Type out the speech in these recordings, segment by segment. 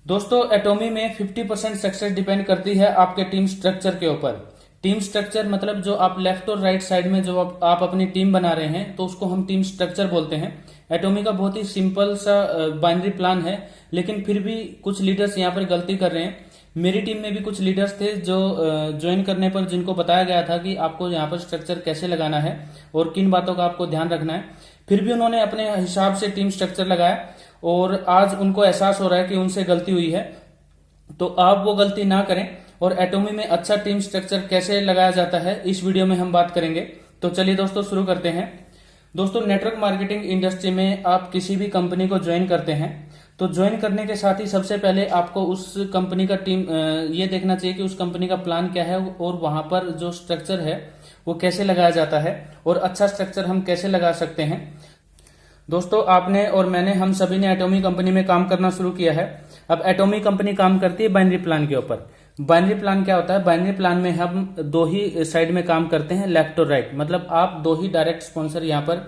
दोस्तों एटोमी में 50% success depend करती है आपके टीम स्ट्रक्चर के ऊपर। टीम स्ट्रक्चर मतलब जो आप लेफ्ट और राइट साइड में जो आप अपनी टीम बना रहे हैं तो उसको हम टीम स्ट्रक्चर बोलते हैं। एटोमी का बहुत ही सिंपल सा बाइनरी प्लान है, लेकिन फिर भी कुछ लीडर्स यहाँ पर गलती कर रहे हैं। मेरी टीम में भी कुछ लीडर्स थे जो ज्वाइन करने पर जिनको बताया गया था कि आपको यहाँ पर स्ट्रक्चर कैसे लगाना है और किन बातों का आपको ध्यान रखना है, फिर भी उन्होंने अपने हिसाब से टीम स्ट्रक्चर लगाया और आज उनको एहसास हो रहा है कि उनसे गलती हुई है। तो आप वो गलती ना करें और एटोमी में अच्छा टीम स्ट्रक्चर कैसे लगाया जाता है इस वीडियो में हम बात करेंगे। तो चलिए दोस्तों शुरू करते हैं। दोस्तों नेटवर्क मार्केटिंग इंडस्ट्री में आप किसी भी कंपनी को ज्वाइन करते हैं तो ज्वाइन करने के साथ ही सबसे पहले आपको उस कंपनी का टीम ये देखना चाहिए कि उस कंपनी का प्लान क्या है और वहां पर जो स्ट्रक्चर है वो कैसे लगाया जाता है और अच्छा स्ट्रक्चर हम कैसे लगा सकते हैं। दोस्तों आपने और मैंने हम सभी ने एटोमी कंपनी में काम करना शुरू किया है। अब एटोमी कंपनी काम करती है बाइनरी प्लान के ऊपर। बाइनरी प्लान क्या होता है? बाइनरी प्लान में हम दो ही साइड में काम करते हैं, लेफ्ट और राइट। मतलब आप दो ही डायरेक्ट स्पॉन्सर यहाँ पर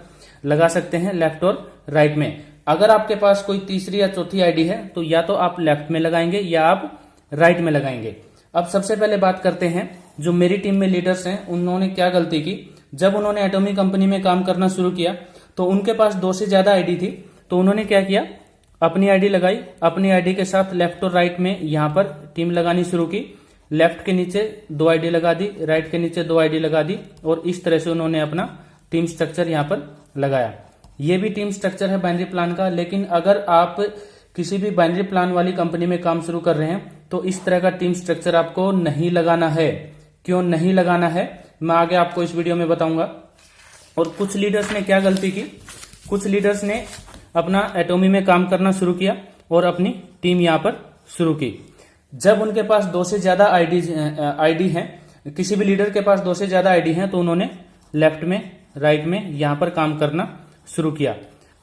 लगा सकते हैं, लेफ्ट और राइट में। अगर आपके पास कोई तीसरी या चौथी आईडी है तो या तो आप लेफ्ट में लगाएंगे या आप राइट में लगाएंगे। अब सबसे पहले बात करते हैं जो मेरी टीम में लीडर्स हैं उन्होंने क्या गलती की। जब उन्होंने एटोमी कंपनी में काम करना शुरू किया तो उनके पास दो से ज्यादा आईडी थी, तो उन्होंने क्या किया, अपनी आईडी लगाई, अपनी आईडी के साथ लेफ्ट और राइट में यहां पर टीम लगानी शुरू की। लेफ्ट के नीचे दो आईडी लगा दी, राइट के नीचे दो आईडी लगा दी और इस तरह से उन्होंने अपना टीम स्ट्रक्चर यहां पर लगाया। ये भी टीम स्ट्रक्चर है बाइनरी प्लान का। लेकिन अगर आप किसी भी बाइनरी प्लान वाली कंपनी में काम शुरू कर रहे हैं तो इस तरह का टीम स्ट्रक्चर आपको नहीं लगाना है। क्यों नहीं लगाना है मैं आगे आपको इस वीडियो में बताऊंगा। और कुछ लीडर्स ने क्या गलती की, कुछ लीडर्स ने अपना एटोमी में काम करना शुरू किया और अपनी टीम यहां पर शुरू की। जब उनके पास दो से ज्यादा आईडी हैं, किसी भी लीडर के पास दो से ज्यादा आईडी हैं, तो उन्होंने लेफ्ट में राइट में यहां पर काम करना शुरू किया।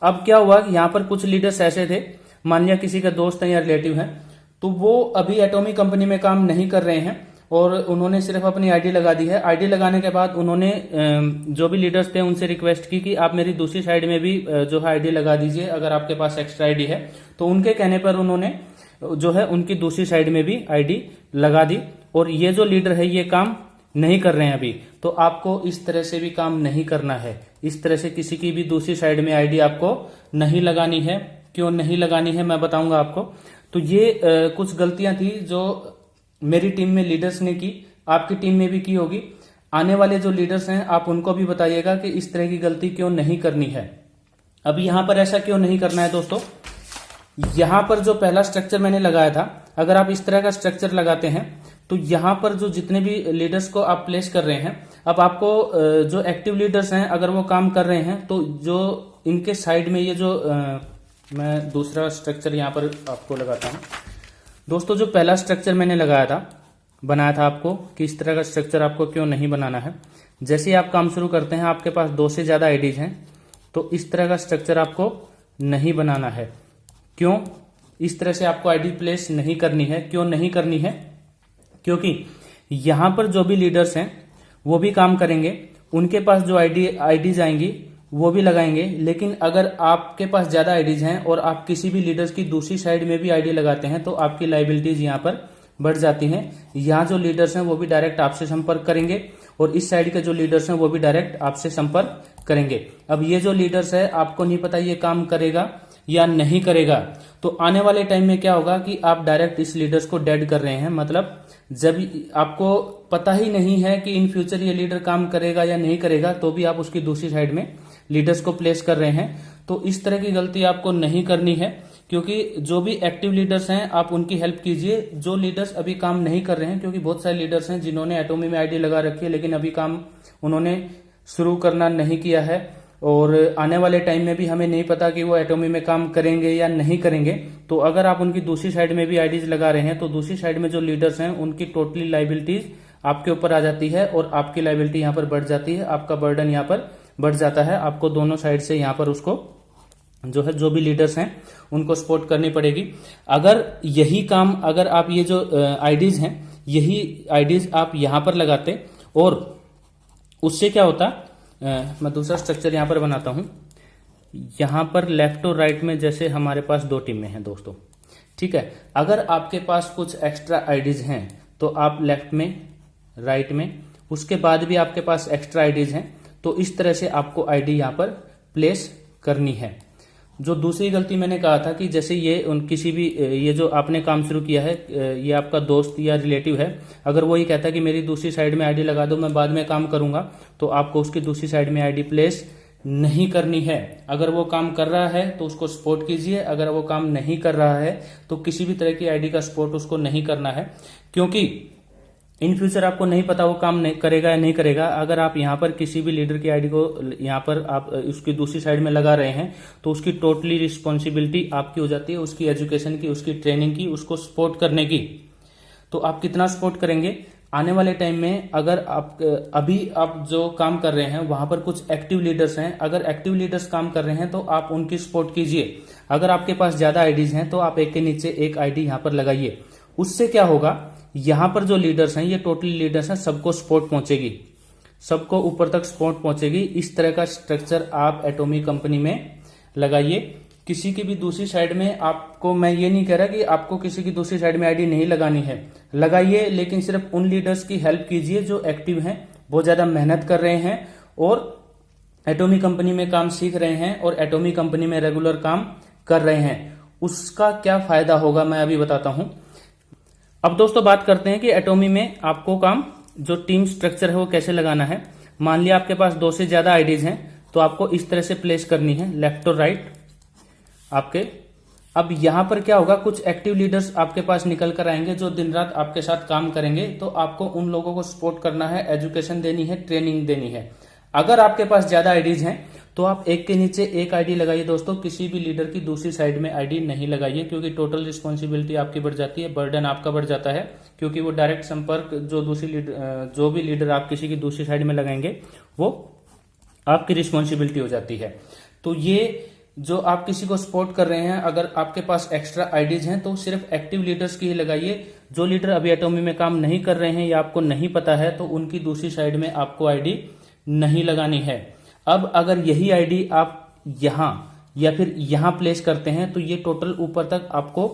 अब क्या हुआ कि यहां पर कुछ लीडर्स ऐसे थे, मान लिया किसी का दोस्त है या रिलेटिव है, तो वो अभी एटोमी कंपनी में काम नहीं कर रहे हैं और उन्होंने सिर्फ अपनी आईडी लगा दी है। आईडी लगाने के बाद उन्होंने जो भी लीडर्स थे उनसे रिक्वेस्ट की कि आप मेरी दूसरी साइड में भी जो है आईडी लगा दीजिए अगर आपके पास एक्स्ट्रा आईडी है। तो उनके कहने पर उन्होंने जो है उनकी दूसरी साइड में भी आईडी लगा दी। और ये जो लीडर है ये काम नहीं कर रहे हैं अभी, तो आपको इस तरह से भी काम नहीं करना है। इस तरह से किसी की भी दूसरी साइड में आईडी आपको नहीं लगानी है। क्यों नहीं लगानी है मैं बताऊंगा आपको। तो ये कुछ गलतियां थी जो मेरी टीम में लीडर्स ने की, आपकी टीम में भी की होगी। आने वाले जो लीडर्स हैं आप उनको भी बताइएगा कि इस तरह की गलती क्यों नहीं करनी है। अब यहां पर ऐसा क्यों नहीं करना है दोस्तों, यहां पर जो पहला स्ट्रक्चर मैंने लगाया था, अगर आप इस तरह का स्ट्रक्चर लगाते हैं तो यहां पर जो जितने भी लीडर्स को आप प्लेस कर रहे हैं, अब आपको जो एक्टिव लीडर्स हैं अगर वो काम कर रहे हैं तो जो इनके साइड में ये जो मैं दूसरा स्ट्रक्चर यहां पर आपको लगाता हूं। दोस्तों जो पहला स्ट्रक्चर मैंने लगाया था, बनाया था आपको कि इस तरह का स्ट्रक्चर आपको क्यों नहीं बनाना है। जैसे ही आप काम शुरू करते हैं आपके पास दो से ज्यादा आईडीज हैं तो इस तरह का स्ट्रक्चर आपको नहीं बनाना है। क्यों इस तरह से आपको आईडी प्लेस नहीं करनी है? क्यों नहीं करनी है? क्योंकि यहां पर जो भी लीडर्स हैं वो भी काम करेंगे, उनके पास जो आईडीज आएंगी वो भी लगाएंगे। लेकिन अगर आपके पास ज्यादा आईडीज हैं और आप किसी भी लीडर्स की दूसरी साइड में भी आईडी लगाते हैं तो आपकी लाइबिलिटीज यहां पर बढ़ जाती हैं। यहाँ जो लीडर्स हैं वो भी डायरेक्ट आपसे संपर्क करेंगे और इस साइड के जो लीडर्स हैं वो भी डायरेक्ट आपसे संपर्क करेंगे। अब ये जो लीडर्स है आपको नहीं पता ये काम करेगा या नहीं करेगा, तो आने वाले टाइम में क्या होगा कि आप डायरेक्ट इस लीडर्स को डेड कर रहे हैं। मतलब जब आपको पता ही नहीं है कि इन फ्यूचर ये लीडर काम करेगा या नहीं करेगा, तो भी आप उसकी दूसरी साइड में लीडर्स को प्लेस कर रहे हैं। तो इस तरह की गलती आपको नहीं करनी है, क्योंकि जो भी एक्टिव लीडर्स हैं आप उनकी हेल्प कीजिए। जो लीडर्स अभी काम नहीं कर रहे हैं, क्योंकि बहुत सारे लीडर्स हैं जिन्होंने एटोमी में आईडी लगा रखी है लेकिन अभी काम उन्होंने शुरू करना नहीं किया है और आने वाले टाइम में भी हमें नहीं पता कि वो एटोमी में काम करेंगे या नहीं करेंगे। तो अगर आप उनकी दूसरी साइड में भी आईडीज लगा रहे हैं तो दूसरी साइड में जो लीडर्स हैं उनकी टोटली लाइबिलिटीज आपके ऊपर आ जाती है और आपकी लाइबिलिटी यहाँ पर बढ़ जाती है, आपका बर्डन यहाँ पर बढ़ जाता है। आपको दोनों साइड से यहाँ पर उसको जो है जो भी लीडर्स हैं उनको सपोर्ट करनी पड़ेगी। अगर यही काम अगर आप ये जो आईडीज हैं यही आईडीज आप यहां पर लगाते और उससे क्या होता, मैं दूसरा स्ट्रक्चर यहां पर बनाता हूं। यहां पर लेफ्ट और राइट में जैसे हमारे पास दो टीमें हैं दोस्तों, ठीक है। अगर आपके पास कुछ एक्स्ट्रा आईडीज हैं तो आप लेफ्ट में, राइट में, उसके बाद भी आपके पास एक्स्ट्रा आईडीज हैं तो इस तरह से आपको आईडी यहां पर प्लेस करनी है। जो दूसरी गलती मैंने कहा था कि जैसे किसी भी ये जो आपने काम शुरू किया है, ये आपका दोस्त या रिलेटिव है, अगर वो ये कहता है कि मेरी दूसरी साइड में आईडी लगा दो, मैं बाद में काम करूंगा, तो आपको उसकी दूसरी साइड में आईडी प्लेस नहीं करनी है। अगर वो काम कर रहा है तो उसको सपोर्ट कीजिए, अगर वो काम नहीं कर रहा है तो किसी भी तरह की आईडी का सपोर्ट उसको नहीं करना है, क्योंकि इन फ्यूचर आपको नहीं पता वो काम नहीं करेगा या नहीं करेगा। अगर आप यहाँ पर किसी भी लीडर की आईडी को यहाँ पर आप उसकी दूसरी साइड में लगा रहे हैं तो उसकी टोटली रिस्पॉन्सिबिलिटी आपकी हो जाती है, उसकी एजुकेशन की, उसकी ट्रेनिंग की, उसको सपोर्ट करने की। तो आप कितना सपोर्ट करेंगे आने वाले टाइम में? अगर अभी आप जो काम कर रहे हैं वहां पर कुछ एक्टिव लीडर्स हैं, अगर एक्टिव लीडर्स काम कर रहे हैं तो आप उनकी सपोर्ट कीजिए। अगर आपके पास ज्यादा आईडीज हैं तो आप एक के नीचे एक आईडी यहां पर लगाइए। उससे क्या होगा, यहां पर जो लीडर्स हैं, ये टोटली लीडर्स हैं, सबको सपोर्ट पहुंचेगी, सबको ऊपर तक सपोर्ट पहुंचेगी। इस तरह का स्ट्रक्चर आप एटॉमिक कंपनी में लगाइए। किसी की भी दूसरी साइड में आपको, मैं ये नहीं कह रहा कि आपको किसी की दूसरी साइड में आईडी नहीं लगानी है, लगाइए, लेकिन सिर्फ उन लीडर्स की हेल्प कीजिए जो एक्टिव हैं, बहुत ज्यादा मेहनत कर रहे हैं और एटॉमिक कंपनी में काम सीख रहे हैं और एटॉमिक कंपनी में रेगुलर काम कर रहे हैं। उसका क्या फायदा होगा मैं अभी बताता हूं। अब दोस्तों बात करते हैं कि एटॉमी में आपको काम, जो टीम स्ट्रक्चर है वो कैसे लगाना है। मान लिया आपके पास 2 से ज्यादा आईडीज हैं तो आपको इस तरह से प्लेस करनी है, लेफ्ट और राइट आपके। अब यहां पर क्या होगा, कुछ एक्टिव लीडर्स आपके पास निकल कर आएंगे जो दिन रात आपके साथ काम करेंगे, तो आपको उन लोगों को सपोर्ट करना है, एजुकेशन देनी है, ट्रेनिंग देनी है। अगर आपके पास ज्यादा आईडीज हैं तो आप एक के नीचे एक आईडी लगाइए दोस्तों, किसी भी लीडर की दूसरी साइड में आईडी नहीं लगाइए, क्योंकि टोटल रिस्पॉन्सिबिलिटी आपकी बढ़ जाती है, बर्डन आपका बढ़ जाता है, क्योंकि वो डायरेक्ट संपर्क जो भी लीडर आप किसी की दूसरी साइड में लगाएंगे वो आपकी रिस्पॉन्सिबिलिटी हो जाती है। तो ये जो आप किसी को सपोर्ट कर रहे हैं, अगर आपके पास एक्स्ट्रा आईडीज हैं तो सिर्फ एक्टिव लीडर्स की ही लगाइए। जो लीडर अभी एटॉमी में काम नहीं कर रहे हैं या आपको नहीं पता है तो उनकी दूसरी साइड में आपको आईडी नहीं लगानी है। अब अगर यही आईडी आप यहां या फिर यहां प्लेस करते हैं तो ये टोटल ऊपर तक आपको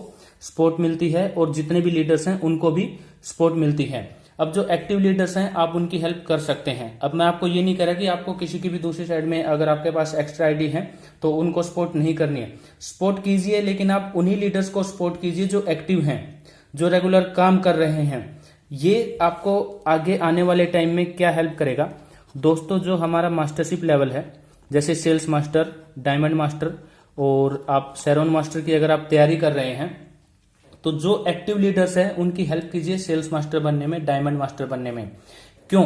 सपोर्ट मिलती है और जितने भी लीडर्स हैं उनको भी सपोर्ट मिलती है। अब जो एक्टिव लीडर्स हैं आप उनकी हेल्प कर सकते हैं। अब मैं आपको ये नहीं कह रहा कि आपको किसी की भी दूसरी साइड में अगर आपके पास एक्स्ट्रा आईडी है तो उनको सपोर्ट नहीं करनी है, सपोर्ट कीजिए, लेकिन आप उन्हीं लीडर्स को सपोर्ट कीजिए जो एक्टिव हैं, जो रेगुलर काम कर रहे हैं। ये आपको आगे आने वाले टाइम में क्या हेल्प करेगा दोस्तों, जो हमारा मास्टरशिप लेवल है, जैसे सेल्स मास्टर, डायमंड मास्टर और आप सेरोन मास्टर की अगर आप तैयारी कर रहे हैं तो जो एक्टिव लीडर्स हैं उनकी हेल्प कीजिए सेल्स मास्टर बनने में, डायमंड मास्टर बनने में। क्यों?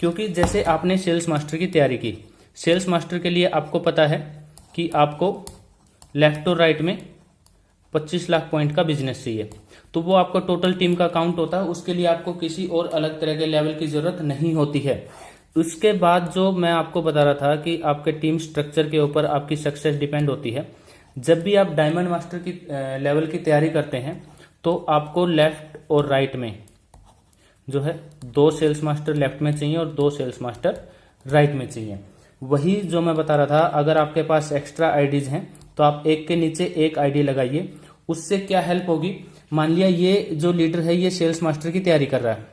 क्योंकि जैसे आपने सेल्स मास्टर की तैयारी की, सेल्स मास्टर के लिए आपको पता है कि आपको लेफ्ट और राइट में 25 लाख पॉइंट का बिजनेस चाहिए, तो वो आपका टोटल टीम का काउंट होता है। उसके लिए आपको किसी और अलग तरह के लेवल की जरूरत नहीं होती है। उसके बाद जो मैं आपको बता रहा था कि आपके टीम स्ट्रक्चर के ऊपर आपकी सक्सेस डिपेंड होती है। जब भी आप डायमंड मास्टर की लेवल की तैयारी करते हैं तो आपको लेफ्ट और राइट में जो है 2 सेल्स मास्टर लेफ्ट में चाहिए और 2 सेल्स मास्टर राइट में चाहिए। वही जो मैं बता रहा था, अगर आपके पास एक्स्ट्रा आईडीज हैं तो आप एक के नीचे एक आईडी लगाइए। उससे क्या हेल्प होगी, मान लिया ये जो लीडर है ये सेल्स मास्टर की तैयारी कर रहा है,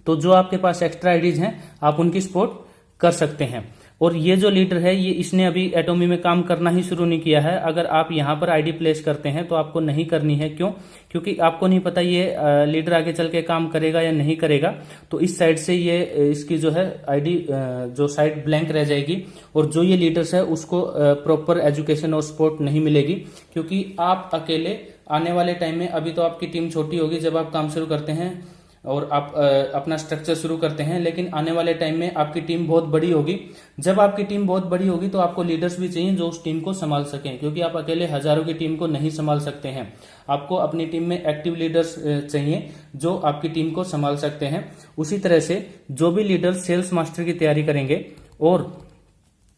तो जो आपके पास एक्स्ट्रा आईडीज हैं आप उनकी सपोर्ट कर सकते हैं। और ये जो लीडर है ये इसने अभी एटॉमी में काम करना ही शुरू नहीं किया है। अगर आप यहां पर आईडी प्लेस करते हैं तो आपको नहीं करनी है। क्यों? क्योंकि आपको नहीं पता ये लीडर आगे चल के काम करेगा या नहीं करेगा, तो इस साइड से ये इसकी जो है आईडी जो साइड ब्लैंक रह जाएगी और जो ये लीडर्स है उसको प्रॉपर एजुकेशन और सपोर्ट नहीं मिलेगी। क्योंकि आप अकेले आने वाले टाइम में, अभी तो आपकी टीम छोटी होगी जब आप काम शुरू करते हैं और आप अपना स्ट्रक्चर शुरू करते हैं, लेकिन आने वाले टाइम में आपकी टीम बहुत बड़ी होगी। जब आपकी टीम बहुत बड़ी होगी तो आपको लीडर्स भी चाहिए जो उस टीम को संभाल सकें, क्योंकि आप अकेले हजारों की टीम को नहीं संभाल सकते हैं। आपको अपनी टीम में एक्टिव लीडर्स चाहिए जो आपकी टीम को संभाल सकते हैं। उसी तरह से जो भी लीडर सेल्स मास्टर की तैयारी करेंगे और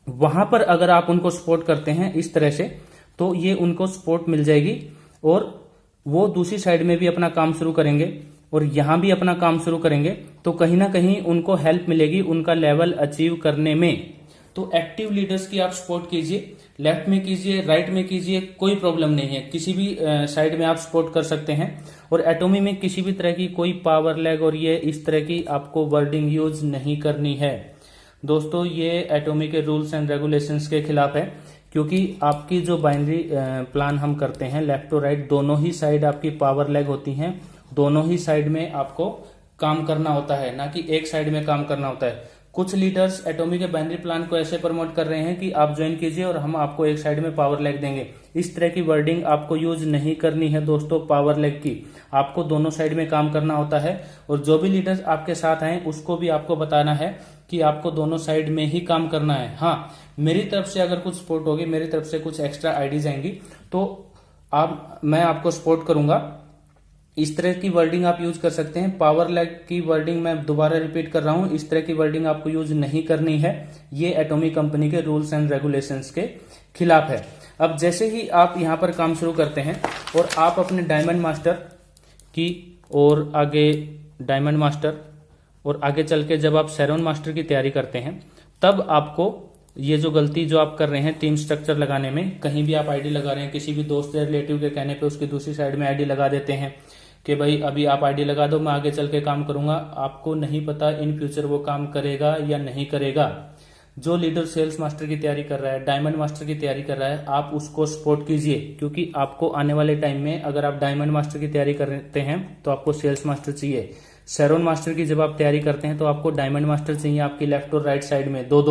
वहां पर अगर आप उनको सपोर्ट करते हैं इस तरह से, तो ये उनको सपोर्ट मिल जाएगी और वो दूसरी साइड में भी अपना काम शुरू करेंगे और यहां भी अपना काम शुरू करेंगे, तो कहीं ना कहीं उनको हेल्प मिलेगी उनका लेवल अचीव करने में। तो एक्टिव लीडर्स की आप सपोर्ट कीजिए, लेफ्ट में कीजिए, राइट में कीजिए, कोई प्रॉब्लम नहीं है, किसी भी साइड में आप सपोर्ट कर सकते हैं। और एटॉमी में किसी भी तरह की कोई पावर लैग और ये इस तरह की आपको वर्डिंग यूज नहीं करनी है दोस्तों। ये एटॉमी के रूल्स एंड रेगुलेशंस के खिलाफ है, क्योंकि आपकी जो बाइनरी प्लान हम करते हैं लेफ्ट और राइट, दोनों ही साइड आपकी पावर लैग होती हैं, दोनों ही साइड में आपको काम करना होता है, ना कि एक साइड में काम करना होता है। कुछ लीडर्स एटॉमी के बाइनरी प्लान को ऐसे प्रमोट कर रहे हैं कि आप ज्वाइन कीजिए और हम आपको एक साइड में पावर लैग देंगे। इस तरह की वर्डिंग आपको यूज नहीं करनी है दोस्तों पावर लैग की। आपको दोनों साइड में काम करना होता है, और जो भी लीडर्स आपके साथ आए उसको भी आपको बताना है कि आपको दोनों साइड में ही काम करना है। हाँ, मेरी तरफ से अगर कुछ सपोर्ट होगी, मेरी तरफ से कुछ एक्स्ट्रा आईडीज आएंगी तो मैं आपको सपोर्ट करूंगा। इस तरह की वर्डिंग आप यूज कर सकते हैं। पावर लैग की वर्डिंग मैं दोबारा रिपीट कर रहा हूं, इस तरह की वर्डिंग आपको यूज नहीं करनी है, ये एटॉमी कंपनी के रूल्स एंड रेगुलेशंस के खिलाफ है। अब जैसे ही आप यहां पर काम शुरू करते हैं और आप अपने डायमंड मास्टर की और आगे डायमंड मास्टर और आगे चल के जब आप शेरॉन मास्टर की तैयारी करते हैं, तब आपको ये जो गलती जो आप कर रहे हैं टीम स्ट्रक्चर लगाने में, कहीं भी आप आईडी लगा रहे हैं, किसी भी दोस्त या रिलेटिव के कहने पे उसकी दूसरी साइड में आईडी लगा देते हैं कि भाई अभी आप आईडी लगा दो, मैं आगे चल के काम करूंगा। आपको नहीं पता इन फ्यूचर वो काम करेगा या नहीं करेगा। जो लीडर सेल्स मास्टर की तैयारी कर रहा है, डायमंड मास्टर की तैयारी कर रहा है, आप उसको सपोर्ट कीजिए, क्योंकि आपको आने वाले टाइम में अगर आप डायमंड मास्टर की तैयारी करते हैं तो आपको सेल्स मास्टर चाहिए। शेरॉन मास्टर की जब आप तैयारी करते हैं तो आपको डायमंड मास्टर चाहिए आपकी लेफ्ट और राइट साइड में दो।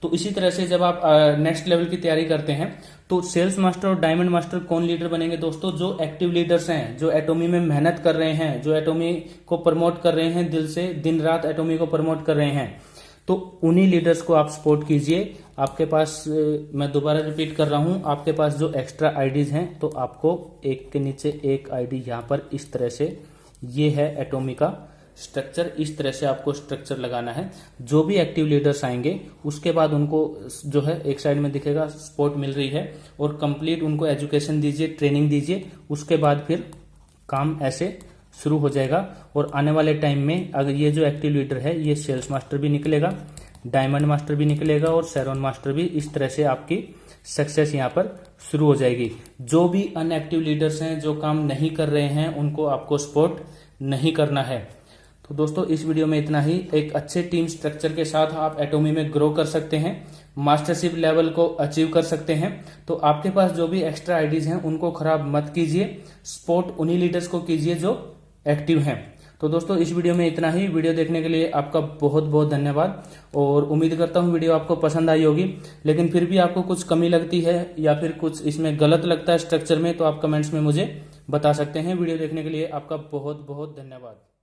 तो इसी तरह से जब आप नेक्स्ट लेवल की तैयारी करते हैं तो सेल्स मास्टर और डायमंड मास्टर कौन लीडर बनेंगे दोस्तों? जो एक्टिव लीडर्स हैं, जो एटॉमी में मेहनत कर रहे हैं, जो एटॉमी को प्रमोट कर रहे हैं, दिल से दिन रात एटॉमी को प्रमोट कर रहे हैं, तो उन्हीं लीडर्स को आप सपोर्ट कीजिए। आपके पास मैं दोबारा रिपीट कर रहा हूं, आपके पास जो एक्स्ट्रा आईडीज हैं तो आपको एक के नीचे एक आईडी यहां पर इस तरह से, ये है एटॉमी का स्ट्रक्चर, इस तरह से आपको स्ट्रक्चर लगाना है। जो भी एक्टिव लीडर्स आएंगे उसके बाद उनको जो है एक साइड में दिखेगा सपोर्ट मिल रही है, और कंप्लीट उनको एजुकेशन दीजिए, ट्रेनिंग दीजिए, उसके बाद फिर काम ऐसे शुरू हो जाएगा। और आने वाले टाइम में अगर ये जो एक्टिव लीडर है ये सेल्स मास्टर भी निकलेगा, डायमंड मास्टर भी निकलेगा और शेरॉन मास्टर भी। इस तरह से आपकी सक्सेस यहाँ पर शुरू हो जाएगी। जो भी अनएक्टिव लीडर्स हैं, जो काम नहीं कर रहे हैं, उनको आपको सपोर्ट नहीं करना है। तो दोस्तों इस वीडियो में इतना ही। एक अच्छे टीम स्ट्रक्चर के साथ आप एटॉमी में ग्रो कर सकते हैं, मास्टरशिप लेवल को अचीव कर सकते हैं। तो आपके पास जो भी एक्स्ट्रा आईडीज हैं उनको खराब मत कीजिए, सपोर्ट उन्हीं लीडर्स को कीजिए जो एक्टिव हैं। तो दोस्तों इस वीडियो में इतना ही। वीडियो देखने के लिए आपका बहुत बहुत धन्यवाद, और उम्मीद करता हूं वीडियो आपको पसंद आई होगी। लेकिन फिर भी आपको कुछ कमी लगती है या फिर कुछ इसमें गलत लगता है स्ट्रक्चर में, तो आप कमेंट्स में मुझे बता सकते हैं। वीडियो देखने के लिए आपका बहुत बहुत धन्यवाद।